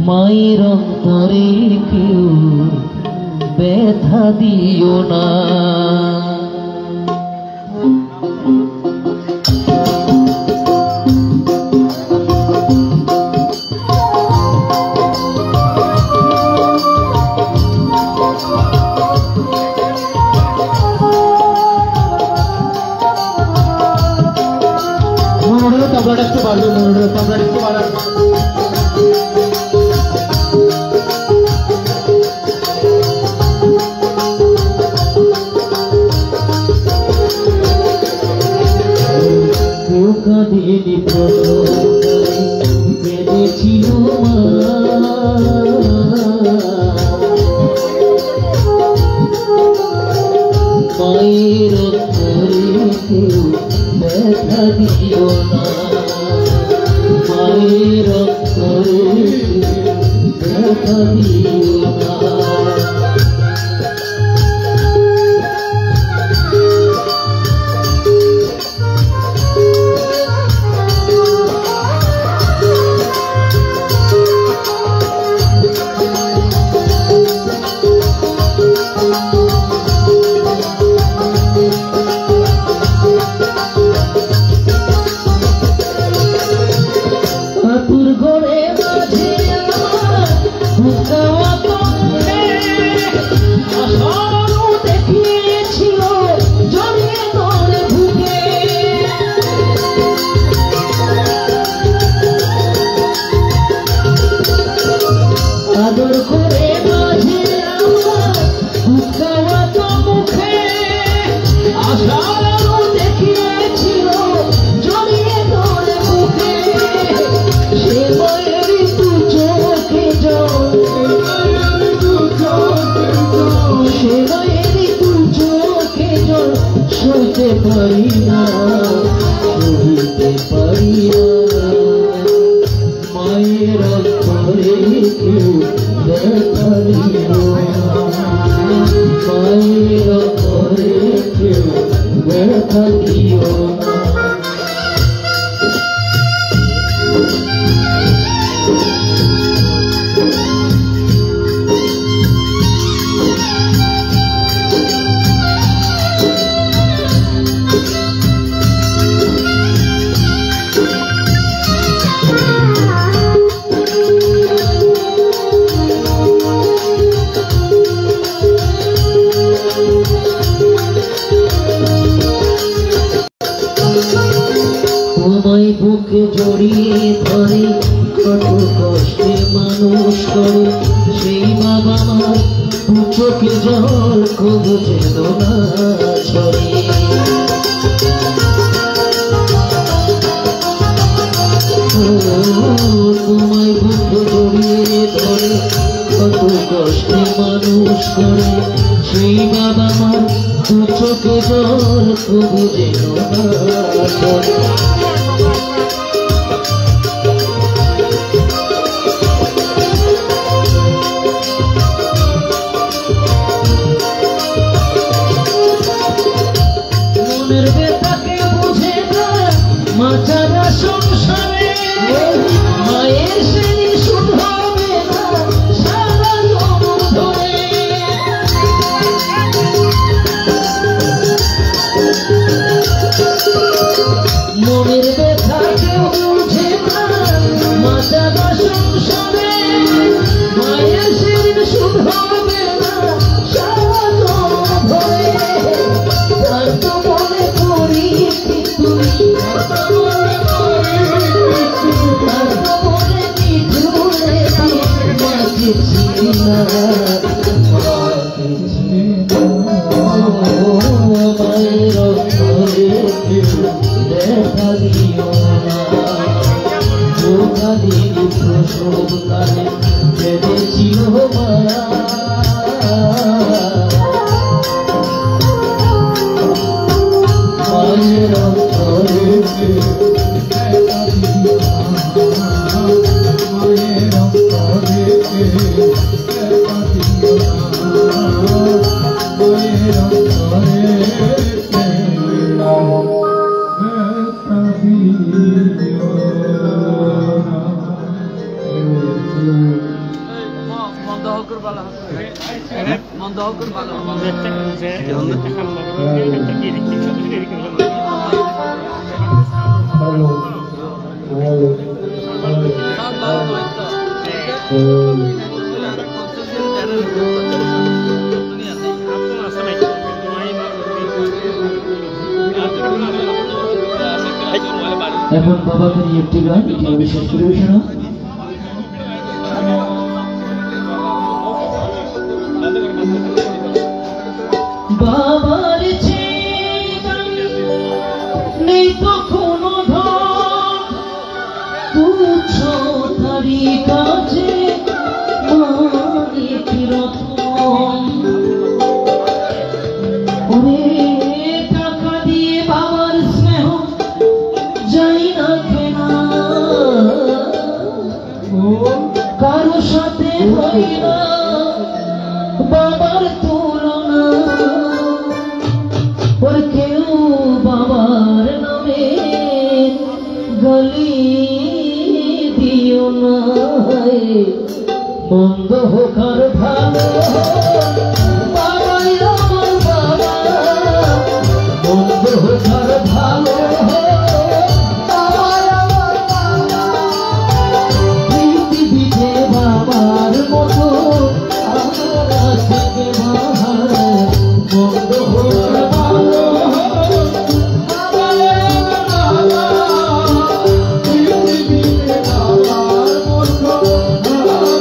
মায়ের অন্তরে কেউ ব্যথা দিও না। তবলাটা একটু বাড়বে, তবলাটা একটু বাড়ান। কেউ কাঁদেনি কেঁদেছিল মায়ের অন্তরে কেউ ব্যথা দিও না। মায়ের অন্তরে ব্যথা দিও না। সইতে পারি না, সইতে পারি না। মায়ের অন্তরে কেউ ব্যথা দিও না। মায়ের অন্তরে কেউ ব্যথা দিও না। তোমায় বুকে জড়িয়ে ধরে কত কষ্টে মানুষ করে সেই বাবা মার দু চোখে জল কবু যেন না ছড়ে। তোমায় বুকে জড়িয়ে ধরে কত কষ্টে মানুষ করে সেই বাবা মার দু চোখে জল কবু যেন না ছড়ে। মনের ব্যথাকে বুঝে না মা ছাড়া সংসারে, মায়ের সেই সুখ হবে না সারা জীবন ধরে। মনের ব্যথাকে বুঝে না মা ছাড়া সংসারে, মায়ের সেই সুখ হবে না সারা জীবন ধরে। আর তো মনে করি তুমি, আর তো মনে কি দূরে মাকে চিনি না, মাকে চিনি না। মায়ের অন্তরে কেউ ব্যথা দিও না। ধোঁকা দিলি প্রসব কালে কেঁদেছিল মা। মায়ের অন্তরে কেউ ব্যথা দিও না। মায়ের অন্তরে কেউ ব্যথা দিও না। মায়ের অন্তরে কেউ ব্যথা দিও না। এখন বাবাকে নিয়ে একটি গান, এটি বিশেষ পরিবেশনা। বাবার নেই তো কোনো তুচ্ছ তারি কাছে মালিক রতন। ওরে টাকা দিয়ে বাবার স্নেহ যাই না কেনা, কারো সাথে হয় না বাবার তুলনা। ওর কেউ বাবার নামে গলি দিও না, মন্দ হোক আর ভালো বাবাই আমার বাবা, মন্দ হোক আর ভালো বাবাই আমার বাবা। পৃথিবীতে বাবার মতো আর থাকে ভাই, মন্দ হোক আর ভালো বাবাই আমার বাবা। পৃথিবীতে বাবার মতো আর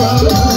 বাবা